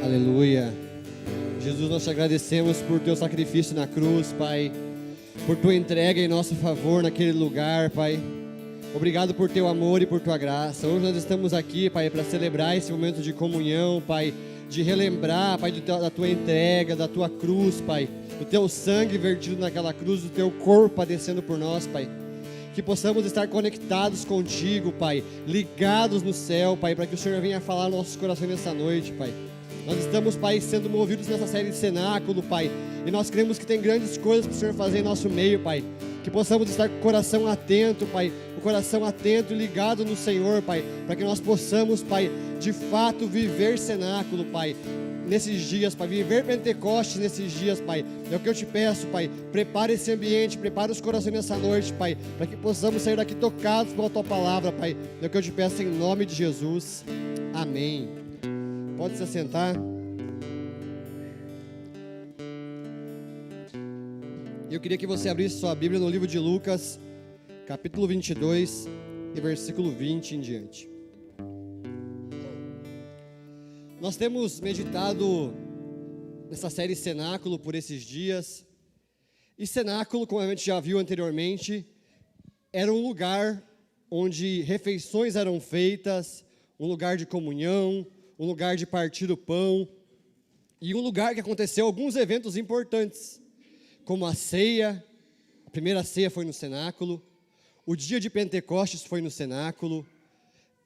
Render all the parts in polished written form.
Aleluia. Jesus, nós te agradecemos por teu sacrifício na cruz, Pai, por tua entrega em nosso favor naquele lugar, Pai. Obrigado por teu amor e por tua graça. Hoje nós estamos aqui, Pai, para celebrar esse momento de comunhão, Pai, de relembrar, Pai, da tua entrega, da tua cruz, Pai, do teu sangue vertido naquela cruz, do teu corpo padecendo por nós, Pai. Que possamos estar conectados contigo, Pai, ligados no céu, Pai, para que o Senhor venha falar aos nossos corações nessa noite, Pai. Nós estamos, Pai, sendo movidos nessa série de cenáculo, Pai, e nós cremos que tem grandes coisas para o Senhor fazer em nosso meio, Pai. Que possamos estar com o coração atento, Pai, o coração atento e ligado no Senhor, Pai, para que nós possamos, Pai, de fato viver cenáculo, Pai, nesses dias, Pai, viver Pentecostes nesses dias, Pai. É o que eu te peço, Pai, prepara esse ambiente, prepara os corações nessa noite, Pai, para que possamos sair daqui tocados pela Tua Palavra, Pai. É o que eu te peço em nome de Jesus, amém. Pode se assentar. Eu queria que você abrisse sua Bíblia no livro de Lucas, capítulo 22 e versículo 20 em diante. Nós temos meditado nessa série Cenáculo por esses dias. E cenáculo, como a gente já viu anteriormente, era um lugar onde refeições eram feitas, um lugar de comunhão, um lugar de partir o pão, e um lugar que aconteceu alguns eventos importantes, como a ceia. A primeira ceia foi no cenáculo, o dia de Pentecostes foi no cenáculo,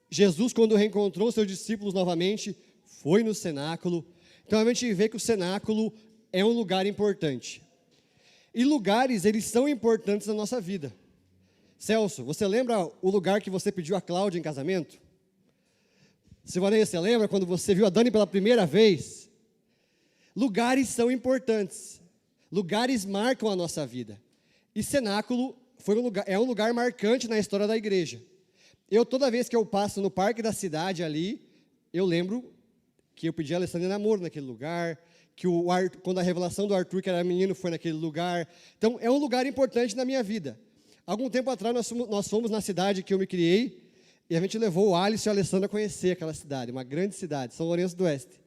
Jesus, quando reencontrou seus discípulos novamente, foi no cenáculo. Então a gente vê que o cenáculo é um lugar importante. E lugares, eles são importantes na nossa vida. Celso, você lembra o lugar que você pediu a Cláudia em casamento? Silvaneia, você lembra quando você viu a Dani pela primeira vez? Lugares são importantes. Lugares marcam a nossa vida. E cenáculo é um lugar marcante na história da igreja. Toda vez que eu passo no parque da cidade ali, eu lembro que eu pedi a Alessandra em namoro naquele lugar, que quando a revelação do Arthur, que era menino, foi naquele lugar. Então, é um lugar importante na minha vida. Algum tempo atrás, nós fomos na cidade que eu me criei, e a gente levou o Alisson e a Alessandra a conhecer aquela cidade, uma grande cidade, São Lourenço do Oeste.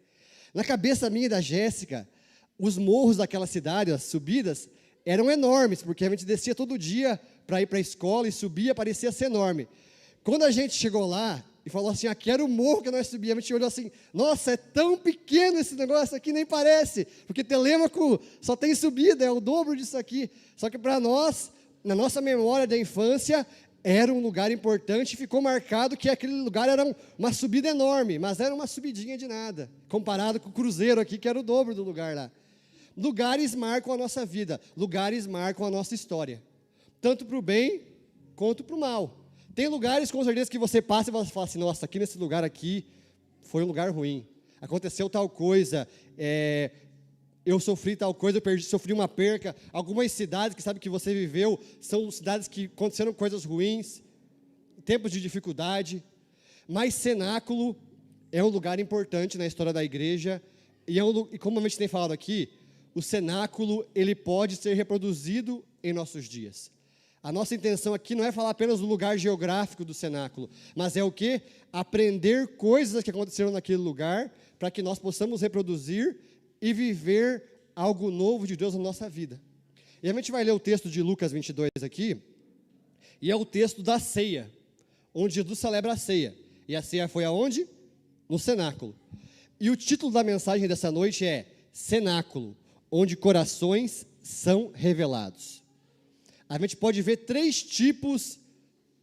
Na cabeça minha e da Jéssica, os morros daquela cidade, as subidas, eram enormes, porque a gente descia todo dia para ir para a escola e subia, parecia ser enorme. Quando a gente chegou lá e falou assim, aqui era o morro que nós subíamos, a gente olhou assim, nossa, é tão pequeno esse negócio aqui, nem parece, porque Telêmaco só tem subida, é o dobro disso aqui. Só que para nós, na nossa memória da infância, era um lugar importante, ficou marcado que aquele lugar era uma subida enorme, mas era uma subidinha de nada, comparado com o cruzeiro aqui, que era o dobro do lugar lá. Lugares marcam a nossa vida, lugares marcam a nossa história, tanto para o bem quanto para o mal. Tem lugares, com certeza, que você passa e você fala assim, nossa, aqui nesse lugar aqui foi um lugar ruim, aconteceu tal coisa, eu sofri tal coisa, sofri uma perca. Algumas cidades que sabe que você viveu, são cidades que aconteceram coisas ruins, tempos de dificuldade, mas cenáculo é um lugar importante na história da igreja, e como a gente tem falado aqui, o cenáculo, ele pode ser reproduzido em nossos dias. A nossa intenção aqui não é falar apenas do lugar geográfico do cenáculo, mas é o quê? Aprender coisas que aconteceram naquele lugar, para que nós possamos reproduzir e viver algo novo de Deus na nossa vida. E a gente vai ler o texto de Lucas 22 aqui, e é o texto da ceia, onde Jesus celebra a ceia. E a ceia foi aonde? No cenáculo. E o título da mensagem dessa noite é Cenáculo, onde corações são revelados. A gente pode ver 3 tipos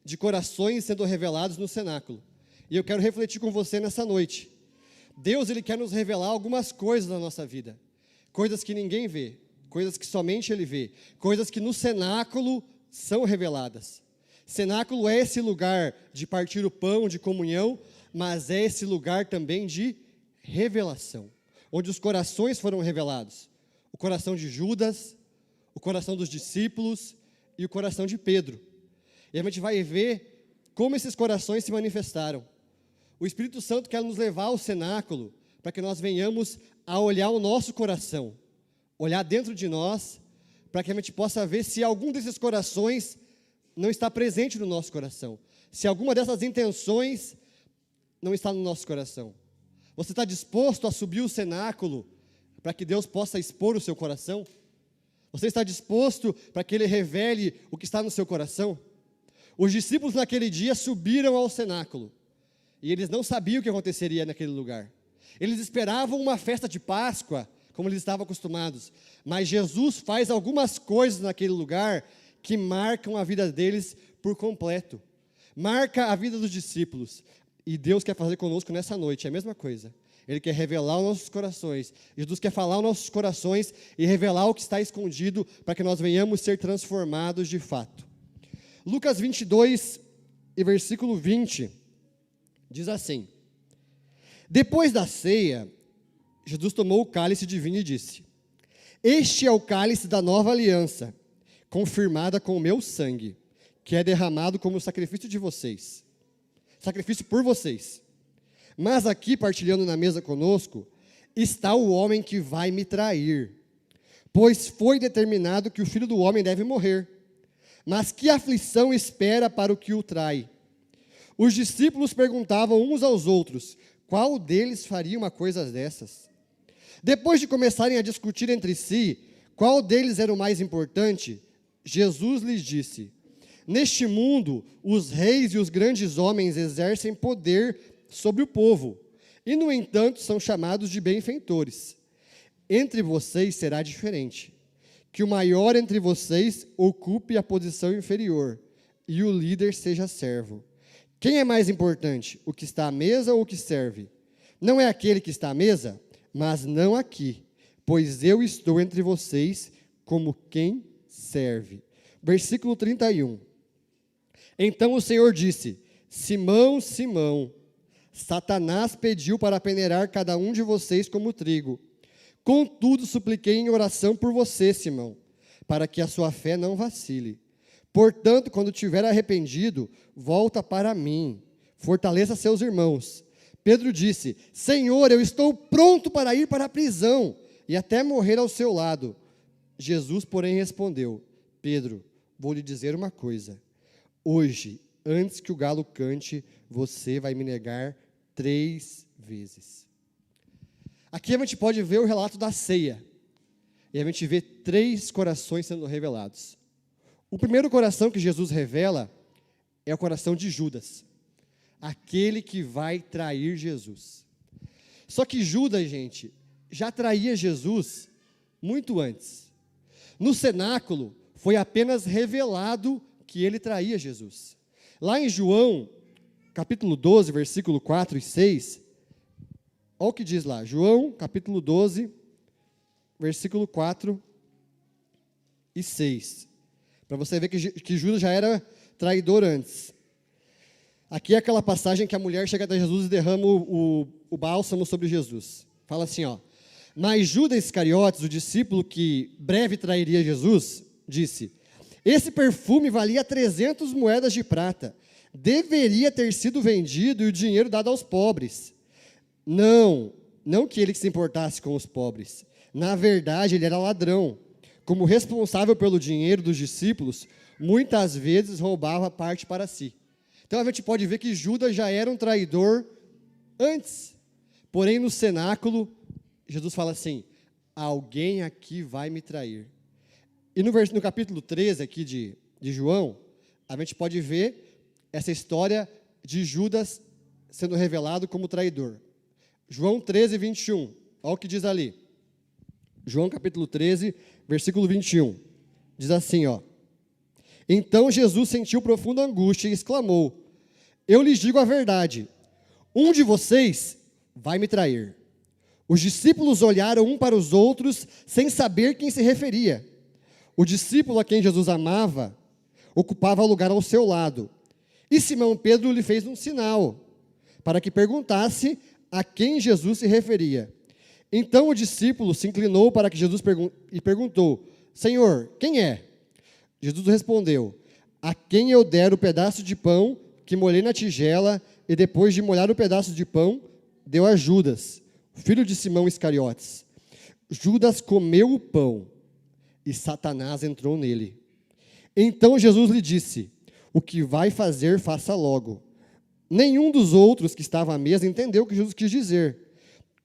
de corações sendo revelados no cenáculo. E eu quero refletir com você nessa noite. Deus, Ele quer nos revelar algumas coisas na nossa vida. Coisas que ninguém vê, coisas que somente Ele vê, coisas que no cenáculo são reveladas. Cenáculo é esse lugar de partir o pão, de comunhão, mas é esse lugar também de revelação, onde os corações foram revelados. O coração de Judas, o coração dos discípulos e o coração de Pedro. E a gente vai ver como esses corações se manifestaram. O Espírito Santo quer nos levar ao cenáculo para que nós venhamos a olhar o nosso coração, olhar dentro de nós, para que a gente possa ver se algum desses corações não está presente no nosso coração, se alguma dessas intenções não está no nosso coração. Você está disposto a subir o cenáculo para que Deus possa expor o seu coração? Você está disposto para que Ele revele o que está no seu coração? Os discípulos naquele dia subiram ao cenáculo e eles não sabiam o que aconteceria naquele lugar. Eles esperavam uma festa de Páscoa, como eles estavam acostumados, mas Jesus faz algumas coisas naquele lugar que marcam a vida deles por completo. Marca a vida dos discípulos. E Deus quer fazer conosco nessa noite, é a mesma coisa. Ele quer revelar os nossos corações. Jesus quer falar aos nossos corações e revelar o que está escondido para que nós venhamos ser transformados de fato. Lucas 22 e versículo 20 diz assim: Depois da ceia, Jesus tomou o cálice de vinho e disse: Este é o cálice da nova aliança, confirmada com o meu sangue, que é derramado como sacrifício de vocês. Sacrifício por vocês. Mas aqui, partilhando na mesa conosco, está o homem que vai me trair. Pois foi determinado que o Filho do Homem deve morrer. Mas que aflição espera para o que o trai? Os discípulos perguntavam uns aos outros, qual deles faria uma coisa dessas? Depois de começarem a discutir entre si, qual deles era o mais importante, Jesus lhes disse: Neste mundo, os reis e os grandes homens exercem poder sobre o povo, e, no entanto, são chamados de benfeitores. Entre vocês será diferente, que o maior entre vocês ocupe a posição inferior, e o líder seja servo. Quem é mais importante, o que está à mesa ou o que serve? Não é aquele que está à mesa, mas não aqui, pois eu estou entre vocês como quem serve. Versículo 31. Então o Senhor disse: Simão, Simão, Satanás pediu para peneirar cada um de vocês como trigo. Contudo, supliquei em oração por você, Simão, para que a sua fé não vacile. Portanto, quando tiver arrependido, volta para mim. Fortaleça seus irmãos. Pedro disse: Senhor, eu estou pronto para ir para a prisão e até morrer ao seu lado. Jesus, porém, respondeu: Pedro, vou lhe dizer uma coisa. Hoje, antes que o galo cante, você vai me negar 3 vezes. Aqui a gente pode ver o relato da ceia. E a gente vê 3 corações sendo revelados. O primeiro coração que Jesus revela é o coração de Judas. Aquele que vai trair Jesus. Só que Judas, gente, já traía Jesus muito antes. No cenáculo, foi apenas revelado que ele traía Jesus. Lá em João, capítulo 12, versículo 4 e 6, olha o que diz lá. João, capítulo 12, versículo 4 e 6. Para você ver que Judas já era traidor antes. Aqui é aquela passagem que a mulher chega até Jesus e derrama o bálsamo sobre Jesus. Fala assim, ó. Mas Judas Iscariotes, o discípulo que breve trairia Jesus, disse: Esse perfume valia 300 moedas de prata. Deveria ter sido vendido e o dinheiro dado aos pobres. Não que ele se importasse com os pobres. Na verdade, ele era ladrão. Como responsável pelo dinheiro dos discípulos, muitas vezes roubava parte para si. Então a gente pode ver que Judas já era um traidor antes. Porém, no cenáculo, Jesus fala assim: alguém aqui vai me trair. E no capítulo 13 aqui de João, a gente pode ver essa história de Judas sendo revelado como traidor. João 13, 21, olha o que diz ali. João capítulo 13, versículo 21, diz assim, ó. Então Jesus sentiu profunda angústia e exclamou: Eu lhes digo a verdade, um de vocês vai me trair. Os discípulos olharam um para os outros sem saber quem se referia. O discípulo a quem Jesus amava ocupava lugar ao seu lado. E Simão Pedro lhe fez um sinal, para que perguntasse a quem Jesus se referia. Então o discípulo se inclinou para que Jesus e perguntou: Senhor, quem é? Jesus respondeu: A quem eu der o pedaço de pão que molhei na tigela, e depois de molhar o pedaço de pão, deu a Judas, filho de Simão Iscariotes. Judas comeu o pão, e Satanás entrou nele. Então Jesus lhe disse: O que vai fazer, faça logo. Nenhum dos outros que estavam à mesa entendeu o que Jesus quis dizer.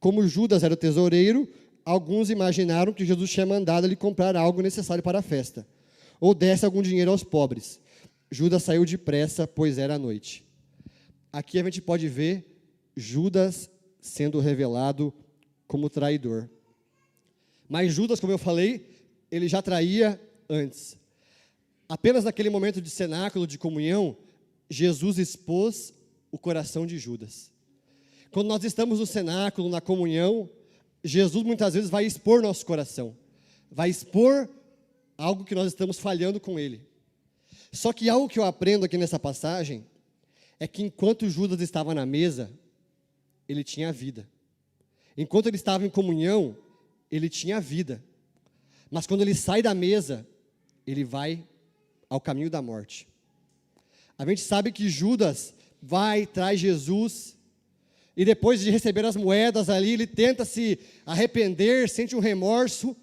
Como Judas era o tesoureiro, alguns imaginaram que Jesus tinha mandado ele comprar algo necessário para a festa, ou desse algum dinheiro aos pobres. Judas saiu depressa, pois era noite. Aqui a gente pode ver Judas sendo revelado como traidor. Mas Judas, como eu falei, ele já traía antes. Apenas naquele momento de cenáculo, de comunhão, Jesus expôs o coração de Judas. Quando nós estamos no cenáculo, na comunhão, Jesus muitas vezes vai expor nosso coração. Vai expor algo que nós estamos falhando com Ele. Só que algo que eu aprendo aqui nessa passagem é que enquanto Judas estava na mesa, ele tinha vida. Enquanto ele estava em comunhão, ele tinha vida. Mas quando ele sai da mesa, ele vai ao caminho da morte. A gente sabe que Judas vai, traz Jesus, e depois de receber as moedas ali, ele tenta se arrepender, sente um remorso,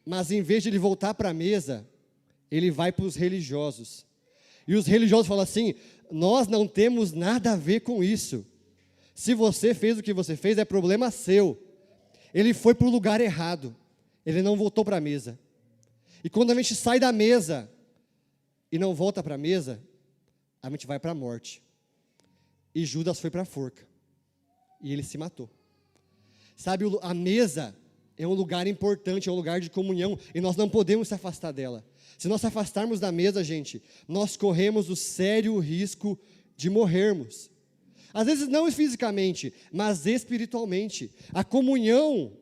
mas em vez de ele voltar para a mesa, ele vai para os religiosos. E os religiosos falam assim: nós não temos nada a ver com isso. Se você fez o que você fez, é problema seu. Ele foi para o lugar errado. Ele não voltou para a mesa. E quando a gente sai da mesa e não volta para a mesa, a gente vai para a morte. E Judas foi para a forca. E ele se matou. Sabe, a mesa é um lugar importante, é um lugar de comunhão, e nós não podemos se afastar dela. Se nós se afastarmos da mesa, gente, nós corremos o sério risco de morrermos. Às vezes não fisicamente, mas espiritualmente. A comunhão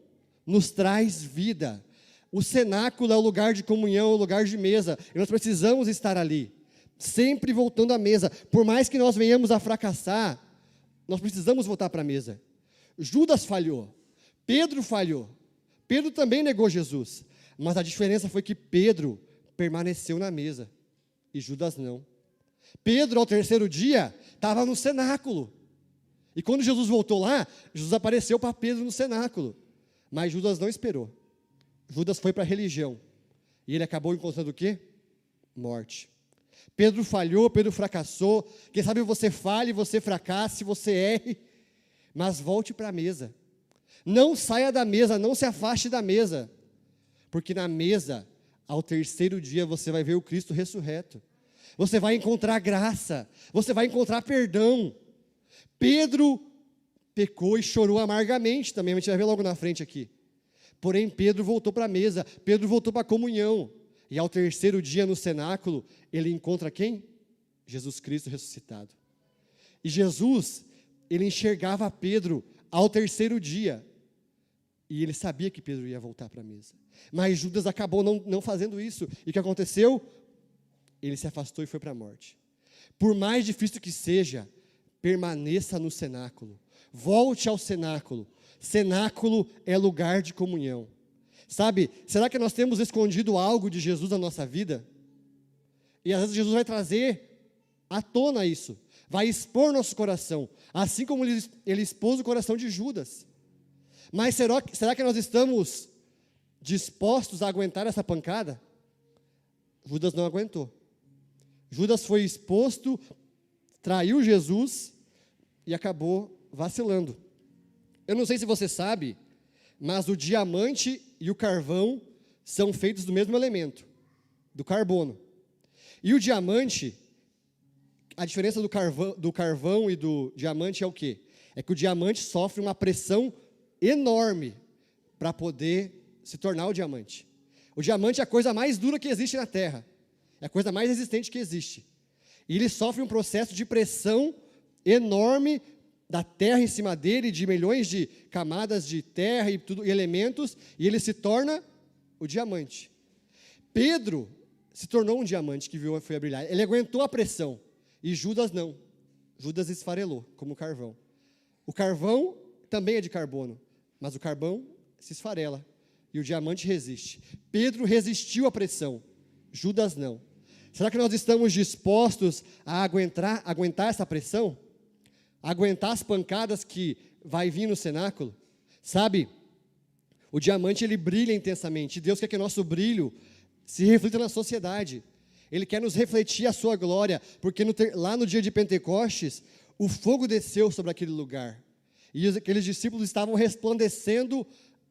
nos traz vida. O cenáculo é o lugar de comunhão, é o lugar de mesa, e nós precisamos estar ali, sempre voltando à mesa. Por mais que nós venhamos a fracassar, nós precisamos voltar para a mesa. Judas falhou, Pedro falhou, Pedro também negou Jesus, mas a diferença foi que Pedro permaneceu na mesa, e Judas não. Pedro, ao terceiro dia, estava no cenáculo, e quando Jesus voltou lá, Jesus apareceu para Pedro no cenáculo, mas Judas não esperou. Judas foi para a religião, e ele acabou encontrando o quê? Morte. Pedro falhou, Pedro fracassou. Quem sabe você falhe, você fracasse, você erre, mas volte para a mesa. Não saia da mesa, não se afaste da mesa, porque na mesa, ao terceiro dia, você vai ver o Cristo ressurreto. Você vai encontrar graça, você vai encontrar perdão. Pedro pecou e chorou amargamente também, a gente vai ver logo na frente aqui. Porém, Pedro voltou para a mesa, Pedro voltou para a comunhão. E ao terceiro dia no cenáculo, ele encontra quem? Jesus Cristo ressuscitado. E Jesus, ele enxergava Pedro ao terceiro dia. E ele sabia que Pedro ia voltar para a mesa. Mas Judas acabou não fazendo isso. E o que aconteceu? Ele se afastou e foi para a morte. Por mais difícil que seja, permaneça no cenáculo. Volte ao cenáculo. Cenáculo é lugar de comunhão. Sabe, será que nós temos escondido algo de Jesus na nossa vida? E às vezes Jesus vai trazer à tona isso, vai expor nosso coração, assim como ele expôs o coração de Judas. Mas será que nós estamos dispostos a aguentar essa pancada? Judas não aguentou. Judas foi exposto, traiu Jesus e acabou vacilando. Eu não sei se você sabe, mas o diamante e o carvão são feitos do mesmo elemento, do carbono. E o diamante, a diferença do carvão e do diamante é o quê? É que o diamante sofre uma pressão enorme para poder se tornar o diamante. O diamante é a coisa mais dura que existe na Terra. É a coisa mais resistente que existe. E ele sofre um processo de pressão enorme da terra em cima dele, de milhões de camadas de terra e elementos, e ele se torna o diamante. Pedro se tornou um diamante que foi a brilhar. Ele aguentou a pressão, e Judas não. Judas esfarelou, como carvão. O carvão também é de carbono, mas o carvão se esfarela, e o diamante resiste. Pedro resistiu à pressão, Judas não. Será que nós estamos dispostos a aguentar essa pressão? Aguentar as pancadas que vai vir no cenáculo? Sabe, o diamante ele brilha intensamente. Deus quer que o nosso brilho se reflita na sociedade. Ele quer nos refletir a sua glória, porque lá no dia de Pentecostes, o fogo desceu sobre aquele lugar. E aqueles discípulos estavam resplandecendo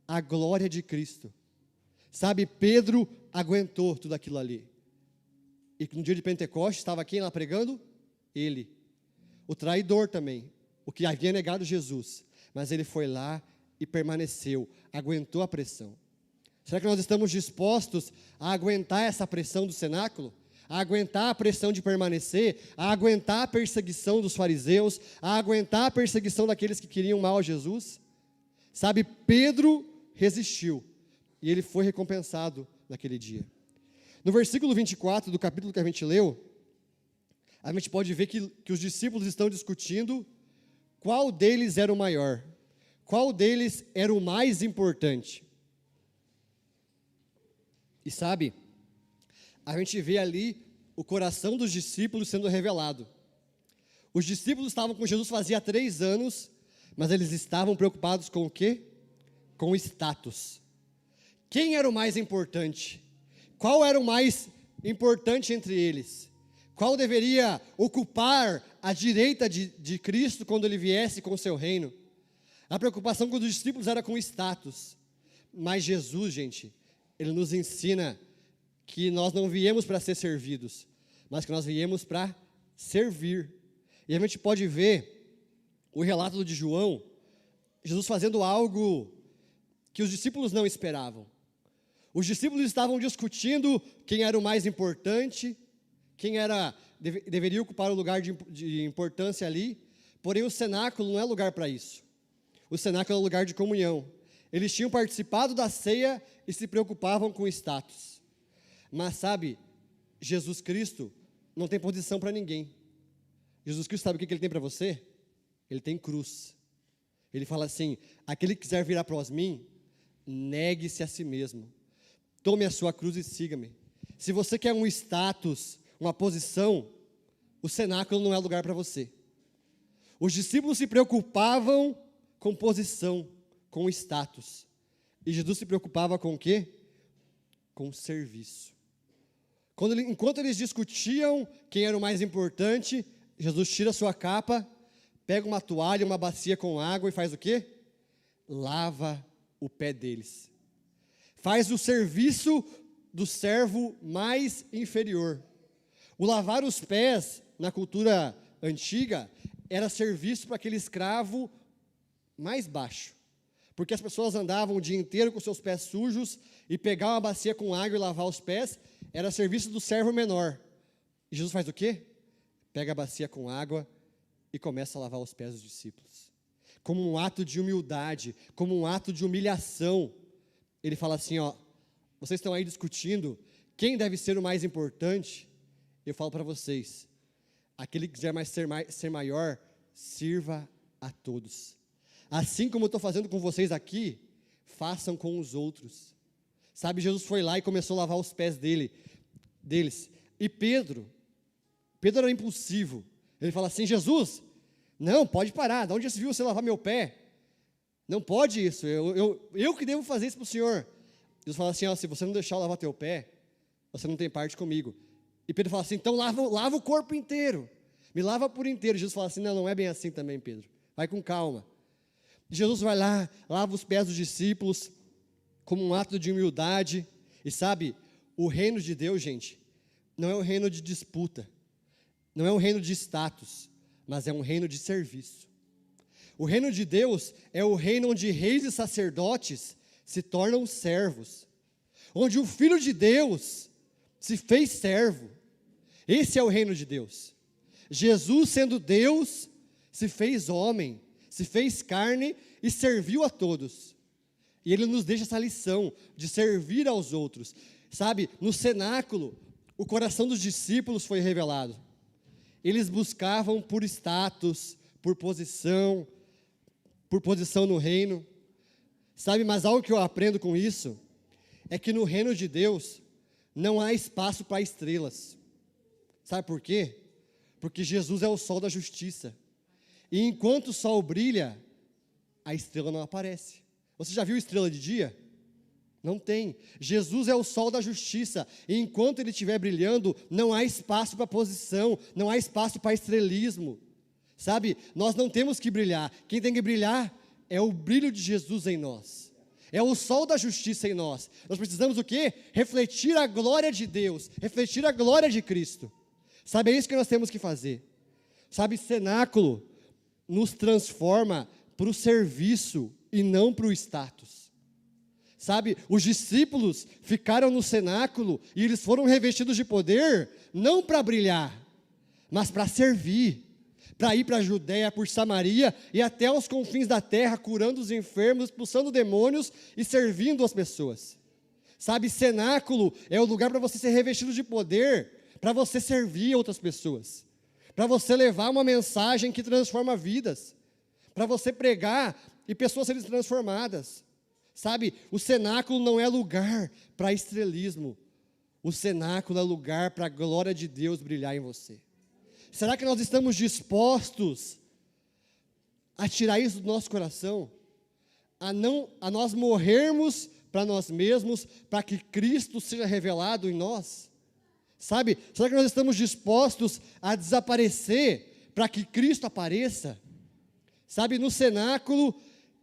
a glória de Cristo. Sabe, Pedro aguentou tudo aquilo ali. E no dia de Pentecostes estava quem lá pregando? Ele. O traidor também, o que havia negado Jesus. Mas ele foi lá e permaneceu, aguentou a pressão. Será que nós estamos dispostos a aguentar essa pressão do cenáculo? A aguentar a pressão de permanecer? A aguentar a perseguição dos fariseus? A aguentar a perseguição daqueles que queriam mal a Jesus? Sabe, Pedro resistiu e ele foi recompensado naquele dia. No versículo 24 do capítulo que a gente leu, a gente pode ver que os discípulos estão discutindo qual deles era o maior, qual deles era o mais importante. E sabe, a gente vê ali o coração dos discípulos sendo revelado. Os discípulos estavam com Jesus fazia 3 anos, mas eles estavam preocupados com o quê? Com o status. Quem era o mais importante? Qual era o mais importante entre eles? Qual deveria ocupar a direita de Cristo quando ele viesse com o seu reino? A preocupação dos discípulos era com o status. Mas Jesus, gente, ele nos ensina que nós não viemos para ser servidos, mas que nós viemos para servir. E a gente pode ver o relato de João, Jesus fazendo algo que os discípulos não esperavam. Os discípulos estavam discutindo quem era o mais importante, quem deveria ocupar o lugar de importância ali, porém o cenáculo não é lugar para isso. O cenáculo é lugar de comunhão. Eles tinham participado da ceia e se preocupavam com o status. Mas sabe, Jesus Cristo não tem posição para ninguém. Jesus Cristo sabe o que ele tem para você? Ele tem cruz. Ele fala assim, aquele que quiser vir após mim, negue-se a si mesmo. Tome a sua cruz e siga-me. Se você quer um status, uma posição, o cenáculo não é lugar para você. Os discípulos se preocupavam com posição, com status. E Jesus se preocupava com o quê? Com o serviço. Enquanto eles discutiam quem era o mais importante, Jesus tira sua capa, pega uma toalha, uma bacia com água e faz o quê? Lava o pé deles. Faz o serviço do servo mais inferior. O lavar os pés, na cultura antiga, era serviço para aquele escravo mais baixo. Porque as pessoas andavam o dia inteiro com seus pés sujos e pegar uma bacia com água e lavar os pés era serviço do servo menor. E Jesus faz o quê? Pega a bacia com água e começa a lavar os pés dos discípulos. Como um ato de humildade, como um ato de humilhação. Ele fala assim, ó, vocês estão aí discutindo quem deve ser o mais importante. Eu falo para vocês, aquele que quiser ser maior, sirva a todos. Assim como eu estou fazendo com vocês aqui, façam com os outros. Sabe, Jesus foi lá e começou a lavar os pés deles. E Pedro era impulsivo. Ele fala assim, Jesus, não, pode parar, de onde já se viu você lavar meu pé? Não pode isso, eu que devo fazer isso para o Senhor. Jesus fala assim, ó, se você não deixar eu lavar teu pé, você não tem parte comigo. E Pedro fala assim, então lava o corpo inteiro, me lava por inteiro. Jesus fala assim, não é bem assim também, Pedro, vai com calma. Jesus vai lá, lava os pés dos discípulos, como um ato de humildade. E sabe, o reino de Deus, gente, não é um reino de disputa, não é um reino de status, mas é um reino de serviço. O reino de Deus é o reino onde reis e sacerdotes se tornam servos, onde o Filho de Deus se fez servo. Esse é o reino de Deus. Jesus, sendo Deus, se fez homem, se fez carne e serviu a todos. E Ele nos deixa essa lição de servir aos outros. Sabe, no cenáculo, o coração dos discípulos foi revelado. Eles buscavam por status, por posição no reino. Sabe, mas algo que eu aprendo com isso é que no reino de Deus não há espaço para estrelas. Sabe por quê? Porque Jesus é o sol da justiça. E enquanto o sol brilha, a estrela não aparece. Você já viu estrela de dia? Não tem. Jesus é o sol da justiça. E enquanto ele estiver brilhando, não há espaço para posição, não há espaço para estrelismo. Sabe, nós não temos que brilhar. Quem tem que brilhar é o brilho de Jesus em nós. É o sol da justiça em nós. Nós precisamos o quê? Refletir a glória de Deus, refletir a glória de Cristo. Sabe, é isso que nós temos que fazer. Sabe, cenáculo nos transforma para o serviço e não para o status. Sabe, os discípulos ficaram no cenáculo e eles foram revestidos de poder, não para brilhar, mas para servir. Para ir para a Judéia, por Samaria e até aos confins da terra, curando os enfermos, expulsando demônios e servindo as pessoas. Sabe, cenáculo é o lugar para você ser revestido de poder, para você servir outras pessoas, para você levar uma mensagem que transforma vidas, para você pregar e pessoas serem transformadas. Sabe, o cenáculo não é lugar para estrelismo, o cenáculo é lugar para a glória de Deus brilhar em você. Será que nós estamos dispostos a tirar isso do nosso coração? A nós morrermos para nós mesmos, para que Cristo seja revelado em nós? Sabe, será que nós estamos dispostos a desaparecer para que Cristo apareça? Sabe, no cenáculo,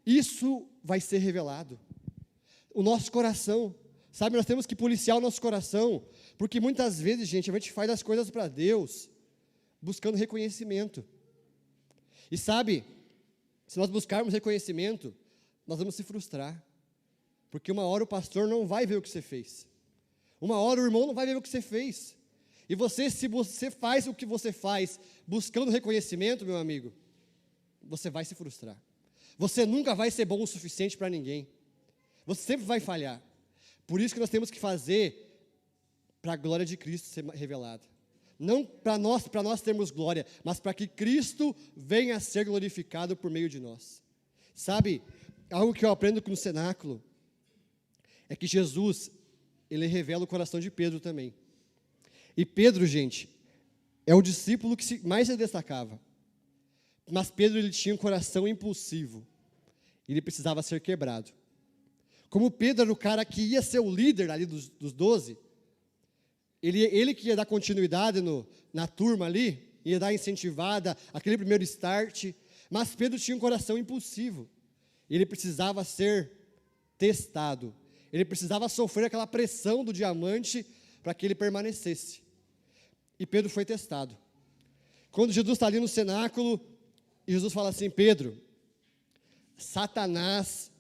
isso vai ser revelado. O nosso coração, sabe, nós temos que policiar o nosso coração, porque muitas vezes, gente, a gente faz as coisas para Deus, buscando reconhecimento. E sabe, se nós buscarmos reconhecimento, nós vamos se frustrar. Porque uma hora o pastor não vai ver o que você fez. Uma hora o irmão não vai ver o que você fez. E você, se você faz o que você faz, buscando reconhecimento, meu amigo, você vai se frustrar. Você nunca vai ser bom o suficiente para ninguém. Você sempre vai falhar. Por isso que nós temos que fazer para a glória de Cristo ser revelada. Não para nós termos glória, mas para que Cristo venha a ser glorificado por meio de nós. Sabe, algo que eu aprendo com o cenáculo, é que Jesus, ele revela o coração de Pedro também. E Pedro, gente, é o discípulo que mais se destacava. Mas Pedro, ele tinha um coração impulsivo. Ele precisava ser quebrado. Como Pedro era o cara que ia ser o líder ali dos 12, ele que ia dar continuidade na turma ali, ia dar incentivada, aquele primeiro start, mas Pedro tinha um coração impulsivo, ele precisava ser testado, ele precisava sofrer aquela pressão do diamante para que ele permanecesse, e Pedro foi testado. Quando Jesus está ali no cenáculo, e Jesus fala assim: Pedro, Satanás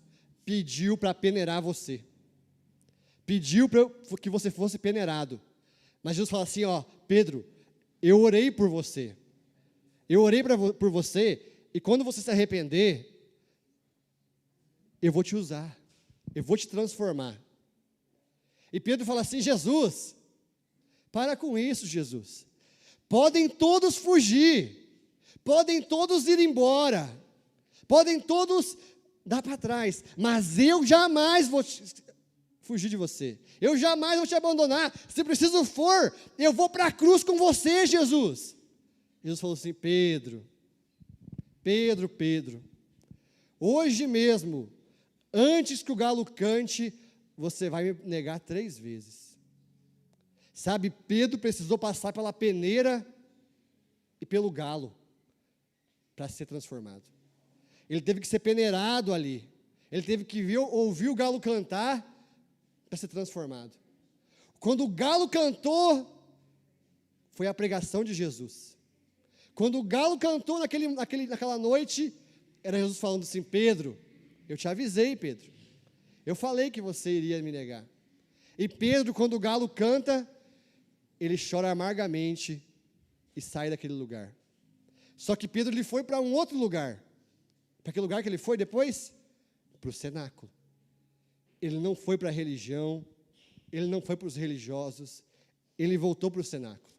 pediu para peneirar você, pediu que você fosse peneirado. Mas Jesus fala assim, ó, Pedro, eu orei por você. Eu orei por você, e quando você se arrepender, eu vou te usar. Eu vou te transformar. E Pedro fala assim: Jesus, para com isso, Jesus. Podem todos fugir. Podem todos ir embora. Podem todos dar para trás. Mas eu jamais vou fugir de você. Eu jamais vou te abandonar. Se preciso for, eu vou para a cruz com você, Jesus. Jesus falou assim: Pedro, hoje mesmo, antes que o galo cante, você vai me negar 3 vezes. Sabe, Pedro precisou passar pela peneira e pelo galo para ser transformado. Ele teve que ser peneirado ali. Ele teve que ouvir o galo cantar para ser transformado. Quando o galo cantou, foi a pregação de Jesus. Quando o galo cantou naquela noite, era Jesus falando assim: Pedro, eu te avisei, Pedro. Eu falei que você iria me negar. E Pedro, quando o galo canta, ele chora amargamente e sai daquele lugar. Só que Pedro, ele foi para um outro lugar. Para que lugar que ele foi depois? Para o cenáculo. Ele não foi para a religião, ele não foi para os religiosos, ele voltou para o cenáculo.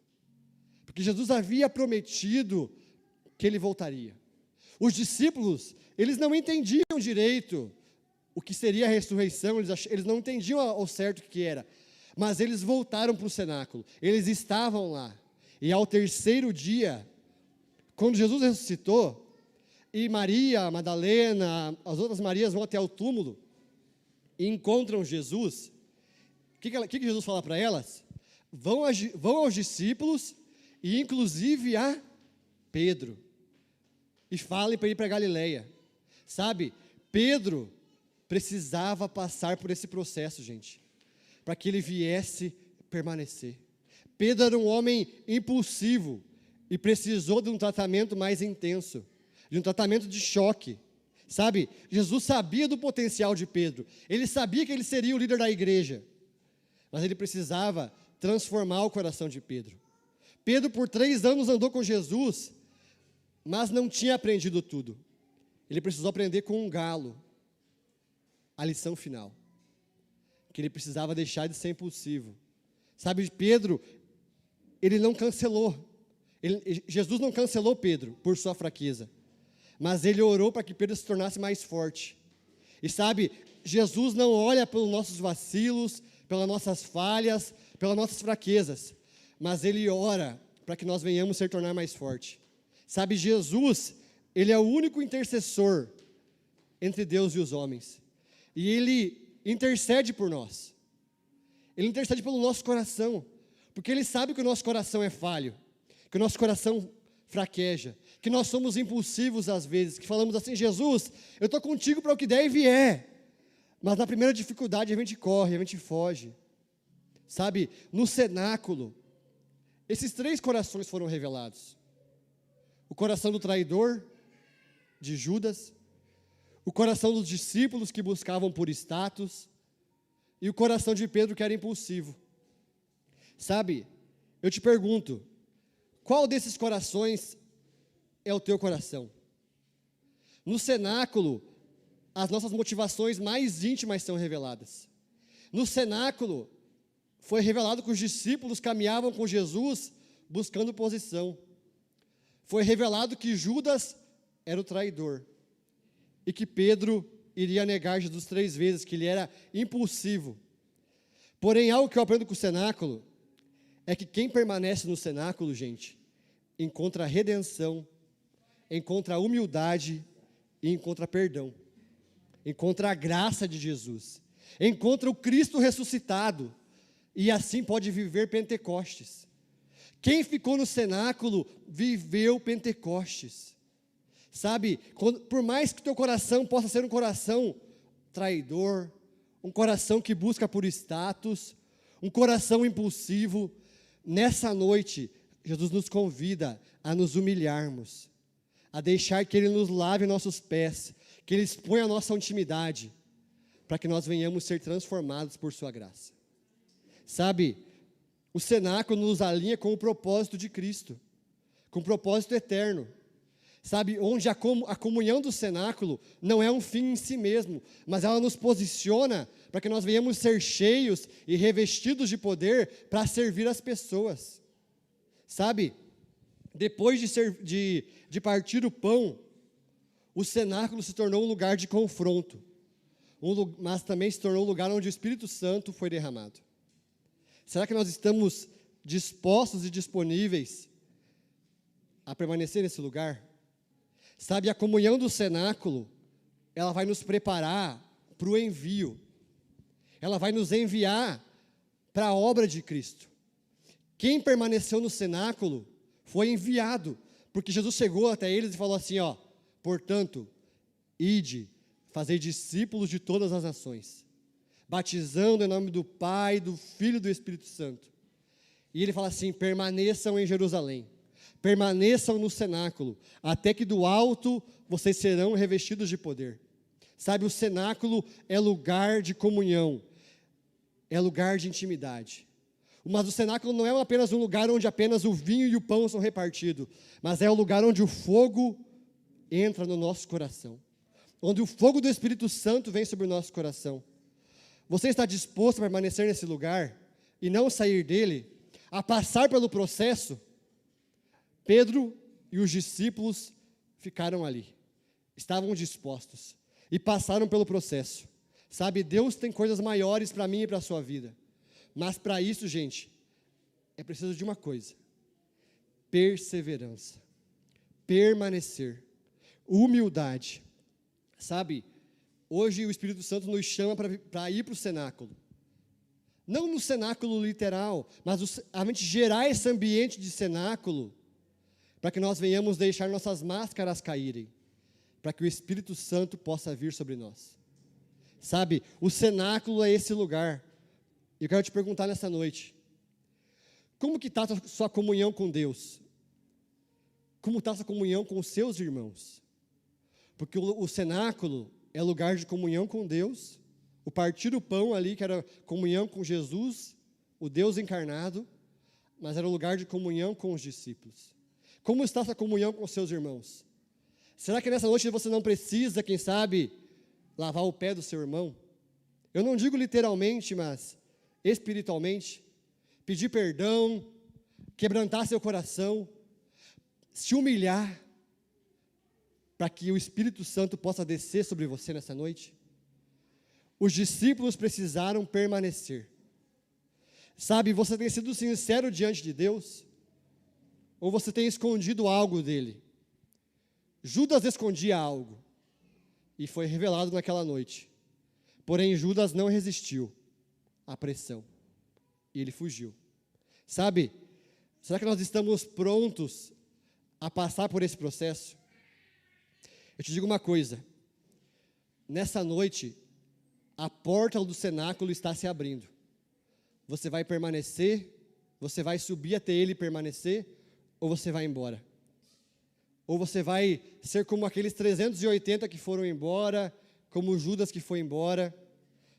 Porque Jesus havia prometido que ele voltaria. Os discípulos, eles não entendiam direito o que seria a ressurreição, eles não entendiam ao certo o que era. Mas eles voltaram para o cenáculo, eles estavam lá. E ao 3º dia, quando Jesus ressuscitou, e Maria, Madalena, as outras Marias vão até o túmulo, e encontram Jesus, o que Jesus fala para elas? Vão aos discípulos, e inclusive a Pedro. e falem para ir para Galileia. Sabe, Pedro precisava passar por esse processo, gente, para que ele viesse permanecer. Pedro era um homem impulsivo e precisou de um tratamento mais intenso, de um tratamento de choque. Sabe, Jesus sabia do potencial de Pedro, ele sabia que ele seria o líder da igreja, mas ele precisava transformar o coração de Pedro. Pedro, por 3 anos, andou com Jesus, mas não tinha aprendido tudo. Ele precisou aprender com um galo a lição final, que ele precisava deixar de ser impulsivo. Sabe, Pedro, ele não cancelou, Jesus não cancelou Pedro por sua fraqueza, mas ele orou para que Pedro se tornasse mais forte. E sabe, Jesus não olha pelos nossos vacilos, pelas nossas falhas, pelas nossas fraquezas, mas ele ora para que nós venhamos se tornar mais forte. Sabe, Jesus, ele é o único intercessor entre Deus e os homens, e ele intercede por nós. Ele intercede pelo nosso coração, porque ele sabe que o nosso coração é falho, que o nosso coração fraqueja, que nós somos impulsivos às vezes, que falamos assim: Jesus, eu estou contigo para o que der e vier, mas na primeira dificuldade a gente corre, a gente foge. Sabe, no cenáculo, esses 3 corações foram revelados: o coração do traidor, de Judas, o coração dos discípulos que buscavam por status, e o coração de Pedro, que era impulsivo. Sabe, eu te pergunto, qual desses corações é o teu coração? No cenáculo, as nossas motivações mais íntimas são reveladas. No cenáculo, foi revelado que os discípulos caminhavam com Jesus buscando posição. Foi revelado que Judas era o traidor e que Pedro iria negar Jesus 3 vezes, que ele era impulsivo. Porém, algo que eu aprendo com o cenáculo é que quem permanece no cenáculo, gente, encontra redenção, encontra humildade e encontra perdão, encontra a graça de Jesus, encontra o Cristo ressuscitado, e assim pode viver Pentecostes. Quem ficou no cenáculo viveu Pentecostes. Sabe, por mais que teu coração possa ser um coração traidor, um coração que busca por status, um coração impulsivo, nessa noite, Jesus nos convida a nos humilharmos, a deixar que Ele nos lave nossos pés, que Ele exponha a nossa intimidade, para que nós venhamos ser transformados por Sua graça. Sabe, o cenáculo nos alinha com o propósito de Cristo, com o propósito eterno. Sabe, onde a comunhão do cenáculo não é um fim em si mesmo, mas ela nos posiciona para que nós venhamos ser cheios e revestidos de poder para servir as pessoas. Sabe, depois de partir o pão, o cenáculo se tornou um lugar de confronto, mas também se tornou um lugar onde o Espírito Santo foi derramado. Será que nós estamos dispostos e disponíveis a permanecer nesse lugar? Sabe, a comunhão do cenáculo, ela vai nos preparar para o envio. Ela vai nos enviar para a obra de Cristo. Quem permaneceu no cenáculo foi enviado, porque Jesus chegou até eles e falou assim, ó: portanto, ide, fazei discípulos de todas as nações, batizando em nome do Pai, do Filho e do Espírito Santo. E ele fala assim: permaneçam em Jerusalém, permaneçam no cenáculo, até que do alto vocês serão revestidos de poder. Sabe, o cenáculo é lugar de comunhão, é lugar de intimidade. Mas o cenáculo não é apenas um lugar onde apenas o vinho e o pão são repartidos, mas é o lugar onde o fogo entra no nosso coração, onde o fogo do Espírito Santo vem sobre o nosso coração. Você está disposto a permanecer nesse lugar e não sair dele, a passar pelo processo? Pedro e os discípulos ficaram ali, estavam dispostos e passaram pelo processo. Sabe, Deus tem coisas maiores para mim e para a sua vida, mas para isso, gente, é preciso de uma coisa: perseverança, permanecer, humildade. Sabe, hoje o Espírito Santo nos chama para ir para o cenáculo, não no cenáculo literal, mas a gente gerar esse ambiente de cenáculo, para que nós venhamos deixar nossas máscaras caírem, para que o Espírito Santo possa vir sobre nós. Sabe, o cenáculo é esse lugar. E eu quero te perguntar nessa noite, como que está a sua comunhão com Deus? Como está a sua comunhão com os seus irmãos? Porque o cenáculo é lugar de comunhão com Deus, o partir do pão ali, que era comunhão com Jesus, o Deus encarnado, mas era um lugar de comunhão com os discípulos. Como está a sua comunhão com os seus irmãos? Será que nessa noite você não precisa, quem sabe, lavar o pé do seu irmão? Eu não digo literalmente, mas espiritualmente. Pedir perdão, quebrantar seu coração, se humilhar, para que o Espírito Santo possa descer sobre você nessa noite. Os discípulos precisaram permanecer. Sabe, você tem sido sincero diante de Deus? Ou você tem escondido algo dele? Judas escondia algo, e foi revelado naquela noite. Porém, Judas não resistiu à pressão, e ele fugiu. Sabe, será que nós estamos prontos a passar por esse processo? Eu te digo uma coisa, nessa noite, a porta do cenáculo está se abrindo. Você vai permanecer, você vai subir até ele e permanecer, ou você vai embora? Ou você vai ser como aqueles 380 que foram embora, como Judas que foi embora?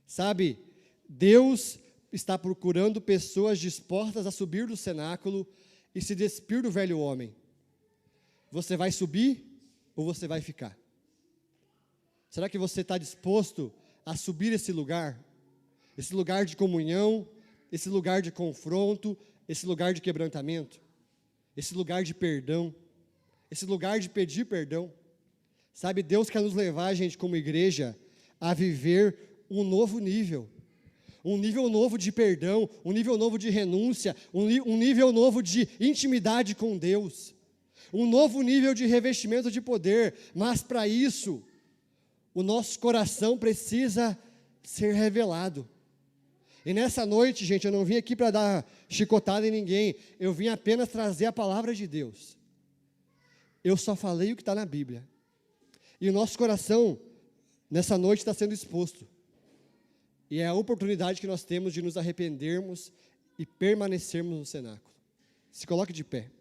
Sabe, Deus está procurando pessoas dispostas a subir do cenáculo e se despir do velho homem. Você vai subir ou você vai ficar? Será que você está disposto a subir esse lugar de comunhão, esse lugar de confronto, esse lugar de quebrantamento, esse lugar de perdão, esse lugar de pedir perdão? Sabe, Deus quer nos levar, gente, como igreja, a viver um novo nível. Um nível novo de perdão, um nível novo de renúncia, um nível novo de intimidade com Deus, um novo nível de revestimento de poder, mas para isso, o nosso coração precisa ser revelado. E nessa noite, gente, eu não vim aqui para dar chicotada em ninguém, eu vim apenas trazer a palavra de Deus. Eu só falei o que está na Bíblia, e o nosso coração, nessa noite, está sendo exposto. E é a oportunidade que nós temos de nos arrependermos e permanecermos no cenáculo. Se coloque de pé.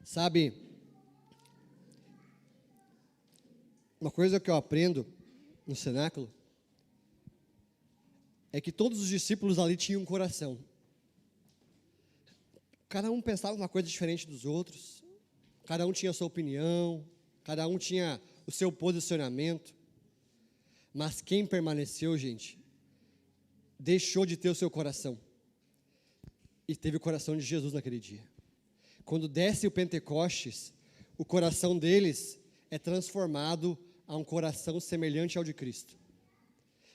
Sabe, uma coisa que eu aprendo no cenáculo é que todos os discípulos ali tinham um coração. Cada um pensava uma coisa diferente dos outros, cada um tinha a sua opinião, cada um tinha o seu posicionamento, mas quem permaneceu, gente, deixou de ter o seu coração e teve o coração de Jesus naquele dia. Quando desce o Pentecostes, o coração deles é transformado a um coração semelhante ao de Cristo.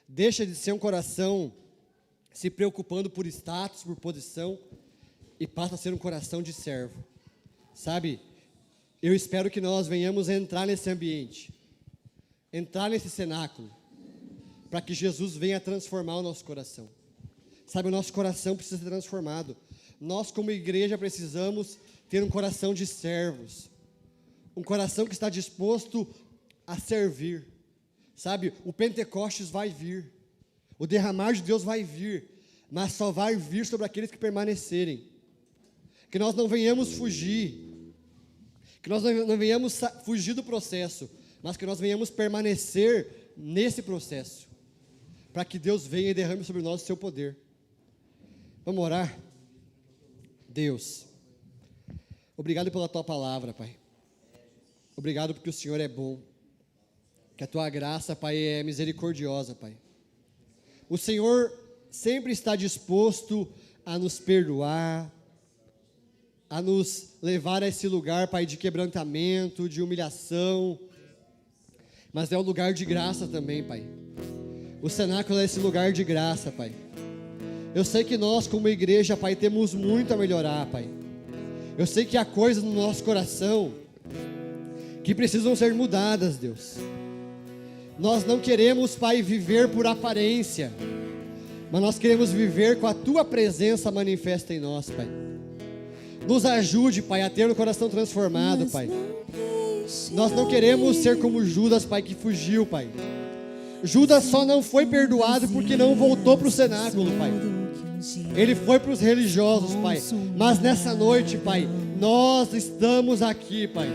Deixa de ser um coração se preocupando por status, por posição, e passa a ser um coração de servo. Sabe, eu espero que nós venhamos entrar nesse ambiente, entrar nesse cenáculo, para que Jesus venha transformar o nosso coração. Sabe, o nosso coração precisa ser transformado. Nós, como igreja, precisamos ter um coração de servos, um coração que está disposto a servir. Sabe, o Pentecostes vai vir, o derramar de Deus vai vir, mas só vai vir sobre aqueles que permanecerem. Que nós não venhamos fugir, que nós não venhamos fugir do processo, mas que nós venhamos permanecer nesse processo, para que Deus venha e derrame sobre nós o seu poder. Vamos orar? Deus, obrigado pela Tua palavra, Pai. Obrigado porque o Senhor é bom, que a Tua graça, Pai, é misericordiosa, Pai. O Senhor sempre está disposto a nos perdoar, a nos levar a esse lugar, Pai, de quebrantamento, de humilhação, mas é um lugar de graça também, Pai. O cenáculo é esse lugar de graça, Pai. Eu sei que nós, como igreja, Pai, temos muito a melhorar, Pai. Eu sei que há coisas no nosso coração que precisam ser mudadas, Deus. Nós não queremos, Pai, viver por aparência. mas nós queremos viver com a Tua presença manifesta em nós, Pai. Nos ajude, Pai, a ter o coração transformado, Pai. Nós não queremos ser como Judas, Pai, que fugiu, Pai. Judas só não foi perdoado porque não voltou para o cenáculo, Pai. Ele foi para os religiosos, Pai. Mas nessa noite, Pai, nós estamos aqui, Pai.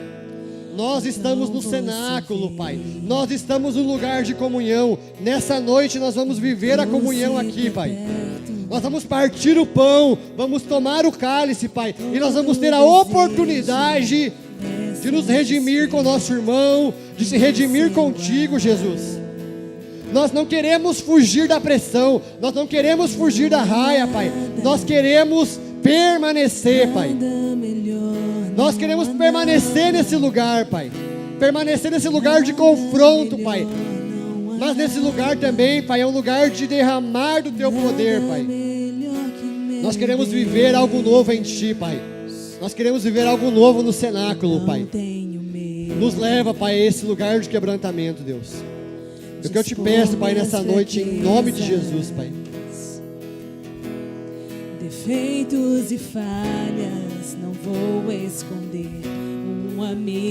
Nós estamos no cenáculo, Pai. Nós estamos no lugar de comunhão. Nessa noite nós vamos viver a comunhão aqui, Pai. Nós vamos partir o pão, vamos tomar o cálice, Pai. E nós vamos ter a oportunidade de nos redimir com o nosso irmão, de se redimir contigo, Jesus. Nós não queremos fugir da pressão, nós não queremos fugir da raia, Pai. Nós queremos permanecer, Pai. Nós queremos permanecer nesse lugar, Pai. Permanecer nesse lugar de confronto, Pai. Mas nesse lugar também, Pai, é um lugar de derramar do Teu poder, Pai. Nós queremos viver algo novo em Ti, Pai. Nós queremos viver algo novo no cenáculo, Pai. Nos leva, Pai, a esse lugar de quebrantamento, Deus. O que eu te peço, Pai, nessa noite, em nome de Jesus, Pai. Defeitos e falhas não vou esconder. Um amigo